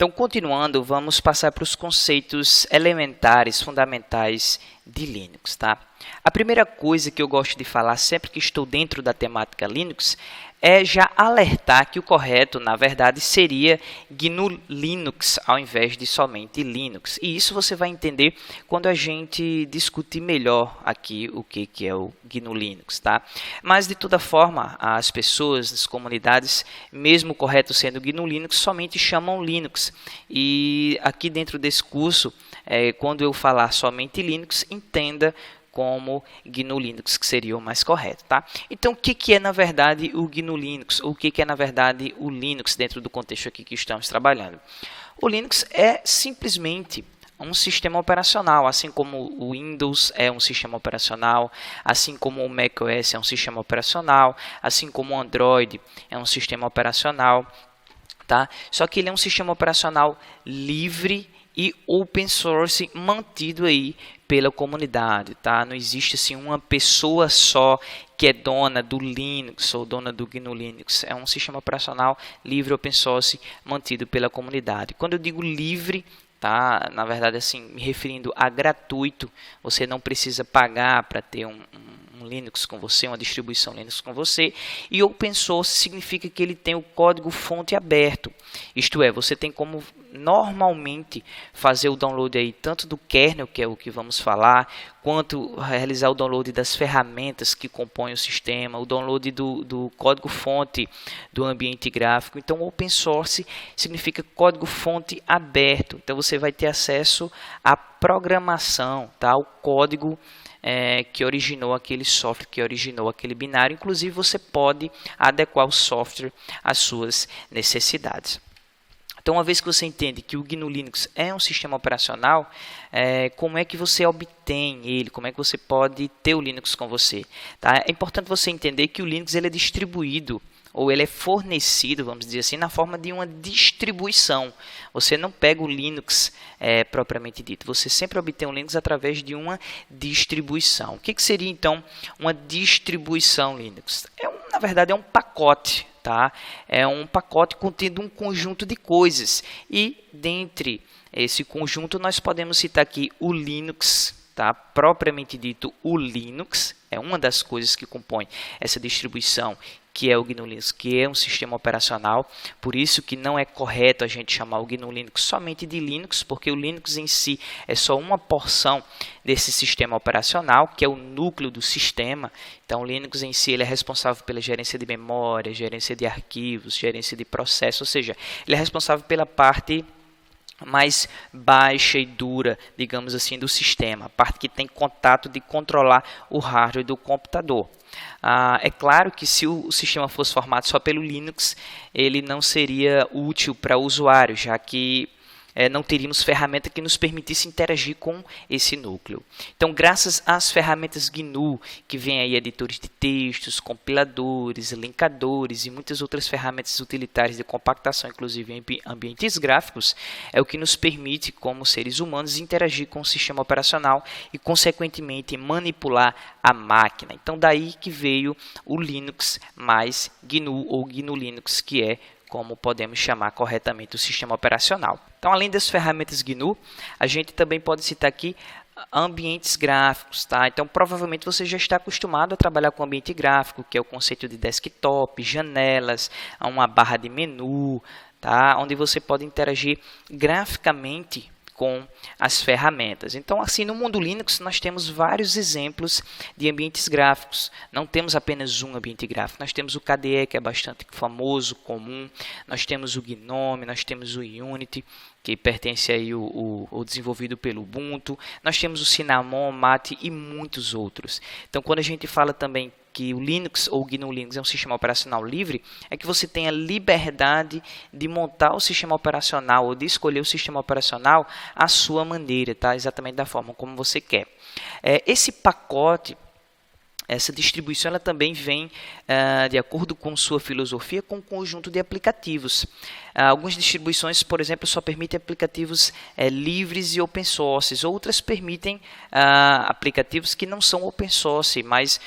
Então, continuando, vamos passar para os conceitos elementares, fundamentais de Linux, tá? A primeira coisa que eu gosto de falar sempre que estou dentro da temática Linux é já alertar que o correto, na verdade, seria GNU Linux ao invés de somente Linux. E isso você vai entender quando a gente discutir melhor aqui o que é o GNU Linux, tá? Mas, de toda forma, as pessoas, as comunidades, mesmo o correto sendo GNU Linux, somente chamam Linux. E aqui dentro desse curso, quando eu falar somente Linux, entenda como GNU Linux, que seria o mais correto, tá? Então, o que é, na verdade, o GNU Linux? Ou o que é, na verdade, o Linux dentro do contexto aqui que estamos trabalhando? O Linux é simplesmente um sistema operacional, assim como o Windows é um sistema operacional, assim como o macOS é um sistema operacional, assim como o Android é um sistema operacional, tá? Só que ele é um sistema operacional livre e open source mantido aí pela comunidade, tá? Não existe assim uma pessoa só que é dona do Linux ou dona do GNU Linux. É um sistema operacional livre, open source, mantido pela comunidade. Quando eu digo livre, tá? Na verdade, assim, me referindo a gratuito, você não precisa pagar para ter um Linux com você, uma distribuição Linux com você. E open source significa que ele tem o código fonte aberto. Isto é, você tem como normalmente fazer o download aí tanto do kernel, que é o que vamos falar, quanto realizar o download das ferramentas que compõem o sistema, o download do código fonte do ambiente gráfico. Então, open source significa código fonte aberto. Então, você vai ter acesso à programação, tá? O código que originou aquele software, que originou aquele binário. Inclusive, você pode adequar o software às suas necessidades. Então, uma vez que você entende que o GNU Linux é um sistema operacional, como é que você obtém ele? Como é que você pode ter o Linux com você? Tá? É importante você entender que o Linux ele é distribuído, ou ele é fornecido, vamos dizer assim, na forma de uma distribuição. Você não pega o Linux propriamente dito, você sempre obtém o Linux através de uma distribuição. O que seria, então, uma distribuição Linux? Na verdade, é um pacote. Tá? É um pacote contendo um conjunto de coisas. E, dentre esse conjunto, nós podemos citar aqui o Linux. Tá? Propriamente dito, o Linux é uma das coisas que compõe essa distribuição, que é o GNU Linux, que é um sistema operacional. Por isso que não é correto a gente chamar o GNU Linux somente de Linux, porque o Linux em si é só uma porção desse sistema operacional, que é o núcleo do sistema. Então, o Linux em si ele é responsável pela gerência de memória, gerência de arquivos, gerência de processo, ou seja, ele é responsável pela parte mais baixa e dura, digamos assim, do sistema, a parte que tem contato de controlar o hardware do computador. É claro que se o sistema fosse formado só pelo Linux, ele não seria útil para o usuário, já que não teríamos ferramenta que nos permitisse interagir com esse núcleo. Então, graças às ferramentas GNU, que vem aí editores de textos, compiladores, linkadores e muitas outras ferramentas utilitárias de compactação, inclusive em ambientes gráficos, é o que nos permite, como seres humanos, interagir com o sistema operacional e, consequentemente, manipular a máquina. Então, daí que veio o Linux mais GNU ou GNU Linux, que é como podemos chamar corretamente o sistema operacional. Então, além das ferramentas GNU, a gente também pode citar aqui ambientes gráficos, tá? Então, provavelmente você já está acostumado a trabalhar com ambiente gráfico, que é o conceito de desktop, janelas, uma barra de menu, tá? Onde você pode interagir graficamente com as ferramentas. Então, assim, no mundo Linux, nós temos vários exemplos de ambientes gráficos. Não temos apenas um ambiente gráfico. Nós temos o KDE, que é bastante famoso, comum. Nós temos o GNOME, nós temos o Unity, que pertence aí o desenvolvido pelo Ubuntu. Nós temos o Cinnamon, Mate e muitos outros. Então, quando a gente fala também que o Linux ou o GNU Linux é um sistema operacional livre, é que você tem a liberdade de montar o sistema operacional ou de escolher o sistema operacional à sua maneira, tá? Exatamente da forma como você quer. Esse pacote, essa distribuição, ela também vem, de acordo com sua filosofia, com um conjunto de aplicativos. Algumas distribuições, por exemplo, só permitem aplicativos livres e open source. Outras permitem aplicativos que não são open source, mas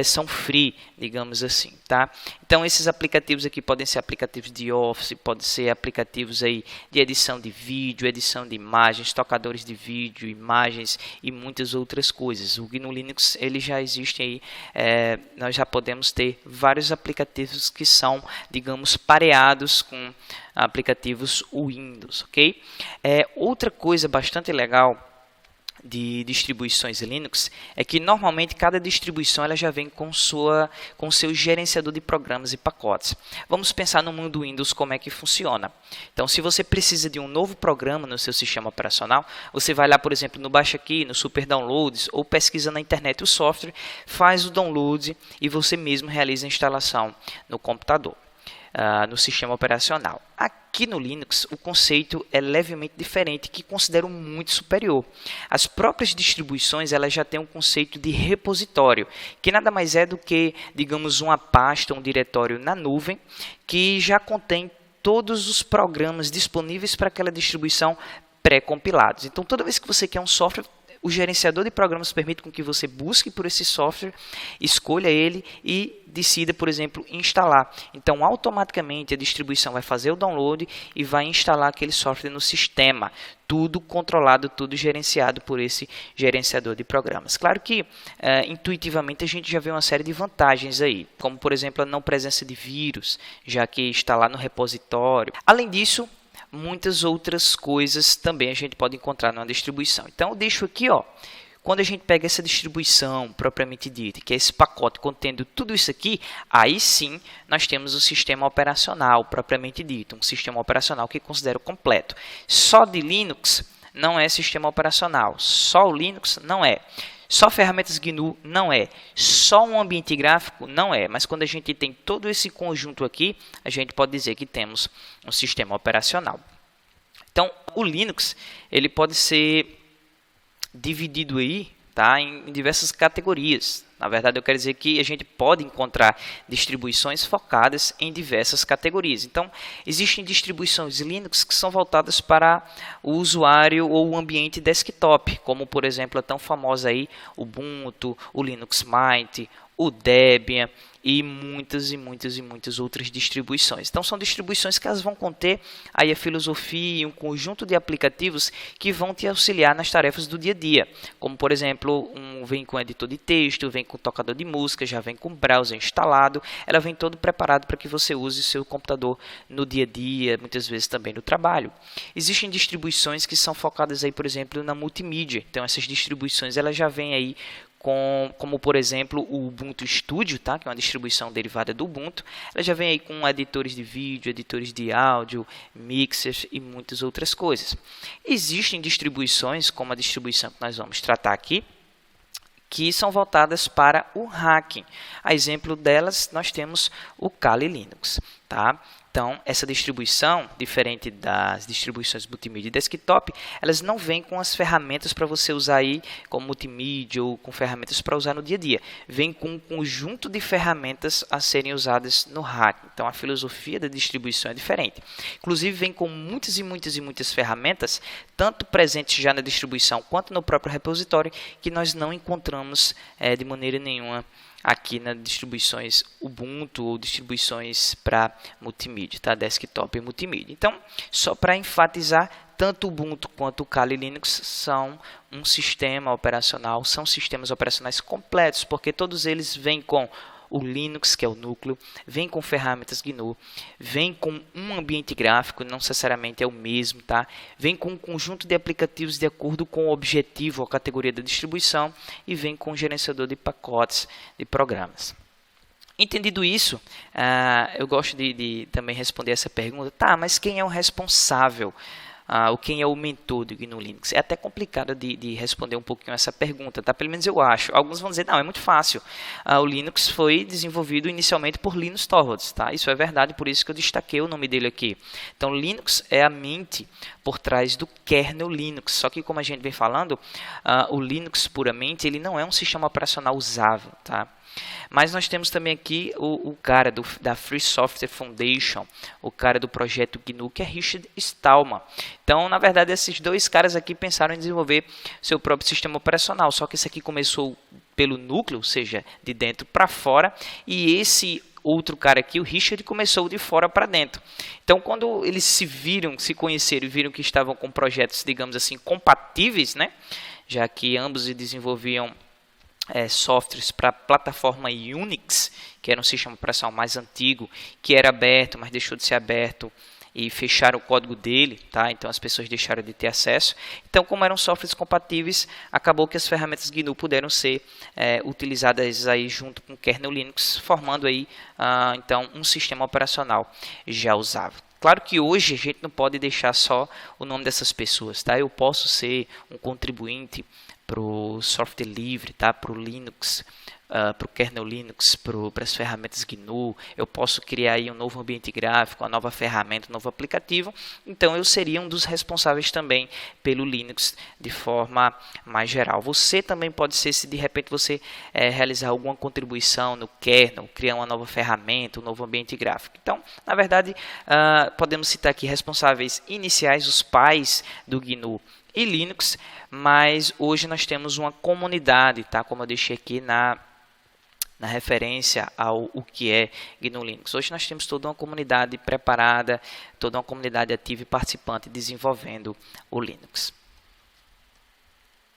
são free, digamos assim, tá? Então, esses aplicativos aqui podem ser aplicativos de Office, podem ser aplicativos aí de edição de vídeo, edição de imagens, tocadores de vídeo, imagens e muitas outras coisas. O GNU Linux, ele já existe aí, nós já podemos ter vários aplicativos que são, digamos, pareados com aplicativos Windows, ok? Outra coisa bastante legal de distribuições Linux é que normalmente cada distribuição ela já vem com seu gerenciador de programas e pacotes. Vamos pensar no mundo Windows como é que funciona. Então, se você precisa de um novo programa no seu sistema operacional, você vai lá, por exemplo, no Baixa Aqui, no Super Downloads, ou pesquisa na internet o software, faz o download e você mesmo realiza a instalação no computador. No sistema operacional. Aqui no Linux, o conceito é levemente diferente, que considero muito superior. As próprias distribuições elas já têm um conceito de repositório, que nada mais é do que, digamos, uma pasta, um diretório na nuvem, que já contém todos os programas disponíveis para aquela distribuição pré-compilados. Então, toda vez que você quer um software, o gerenciador de programas permite com que você busque por esse software, escolha ele e decida, por exemplo, instalar. Então, automaticamente, a distribuição vai fazer o download e vai instalar aquele software no sistema. Tudo controlado, tudo gerenciado por esse gerenciador de programas. Claro que, intuitivamente, a gente já vê uma série de vantagens aí, como, por exemplo, a não presença de vírus, já que está lá no repositório. Além disso, muitas outras coisas também a gente pode encontrar numa distribuição. Então, eu deixo aqui, quando a gente pega essa distribuição propriamente dita, que é esse pacote contendo tudo isso aqui, aí sim nós temos o sistema operacional propriamente dito, um sistema operacional que considero completo. Só de Linux não é sistema operacional, só o Linux não é. Só ferramentas GNU não é. Só um ambiente gráfico não é. Mas quando a gente tem todo esse conjunto aqui, a gente pode dizer que temos um sistema operacional. Então, o Linux ele pode ser dividido aí, tá, em diversas categorias. Na verdade, eu quero dizer que a gente pode encontrar distribuições focadas em diversas categorias. Então, existem distribuições Linux que são voltadas para o usuário ou o ambiente desktop, como, por exemplo, a tão famosa aí Ubuntu, o Linux Mint, o Debian e muitas outras distribuições. Então, são distribuições que elas vão conter aí a filosofia e um conjunto de aplicativos que vão te auxiliar nas tarefas do dia a dia, como, por exemplo, vem com editor de texto, vem com tocador de música, já vem com browser instalado, ela vem todo preparado para que você use o seu computador no dia a dia, muitas vezes também no trabalho. Existem distribuições que são focadas aí, por exemplo, na multimídia. Então, essas distribuições elas já vêm aí como por exemplo o Ubuntu Studio, tá? Que é uma distribuição derivada do Ubuntu. Ela já vem aí com editores de vídeo, editores de áudio, mixers e muitas outras coisas. Existem distribuições, como a distribuição que nós vamos tratar aqui, que são voltadas para o hacking. A exemplo delas, nós temos o Kali Linux, tá? Então, essa distribuição, diferente das distribuições multimídia e desktop, elas não vêm com as ferramentas para você usar aí como multimídia ou com ferramentas para usar no dia a dia. Vem com um conjunto de ferramentas a serem usadas no hacking. Então, a filosofia da distribuição é diferente. Inclusive, vem com muitas ferramentas, tanto presentes já na distribuição quanto no próprio repositório, que nós não encontramos de maneira nenhuma aqui nas distribuições Ubuntu ou distribuições para multimídia, tá? Desktop e multimídia. Então, só para enfatizar, tanto o Ubuntu quanto o Kali Linux são um sistema operacional, são sistemas operacionais completos, porque todos eles vêm com o Linux, que é o núcleo, vem com ferramentas GNU, vem com um ambiente gráfico, não necessariamente é o mesmo, tá? Vem com um conjunto de aplicativos de acordo com o objetivo ou a categoria da distribuição e vem com um gerenciador de pacotes de programas. Entendido isso, eu gosto de também responder essa pergunta, tá, mas quem é o responsável ou quem é o mentor do GNU Linux? É até complicado de responder um pouquinho essa pergunta, tá? Pelo menos eu acho. Alguns vão dizer, não, é muito fácil. O Linux foi desenvolvido inicialmente por Linus Torvalds, tá? Isso é verdade, por isso que eu destaquei o nome dele aqui. Então, Linux é a mente por trás do kernel Linux. Só que, como a gente vem falando, o Linux puramente ele não é um sistema operacional usável, tá? Mas nós temos também aqui o cara da Free Software Foundation, o cara do projeto GNU, que é Richard Stallman. Então, na verdade, esses dois caras aqui pensaram em desenvolver seu próprio sistema operacional, só que esse aqui começou pelo núcleo, ou seja, de dentro para fora, e esse outro cara aqui, o Richard, começou de fora para dentro. Então, quando eles se conheceram e viram que estavam com projetos, digamos assim, compatíveis, né? Já que ambos desenvolviam softwares para a plataforma Unix, que era um sistema operacional mais antigo, que era aberto, mas deixou de ser aberto e fecharam o código dele, tá? Então as pessoas deixaram de ter acesso. Então, como eram softwares compatíveis, acabou que as ferramentas GNU puderam ser utilizadas aí junto com o kernel Linux, formando aí então um sistema operacional já usável. Claro que hoje a gente não pode deixar só o nome dessas pessoas, tá? Eu posso ser um contribuinte para o software livre, tá? Para o Linux, para o kernel Linux, para as ferramentas GNU. Eu posso criar aí um novo ambiente gráfico, uma nova ferramenta, um novo aplicativo. Então, eu seria um dos responsáveis também pelo Linux de forma mais geral. Você também pode ser, se de repente você realizar alguma contribuição no kernel, criar uma nova ferramenta, um novo ambiente gráfico. Então, na verdade, podemos citar aqui responsáveis iniciais, os pais do GNU e Linux, mas hoje nós temos uma comunidade, tá? Como eu deixei aqui na referência ao o que é GNU Linux. Hoje nós temos toda uma comunidade preparada, toda uma comunidade ativa e participante desenvolvendo o Linux.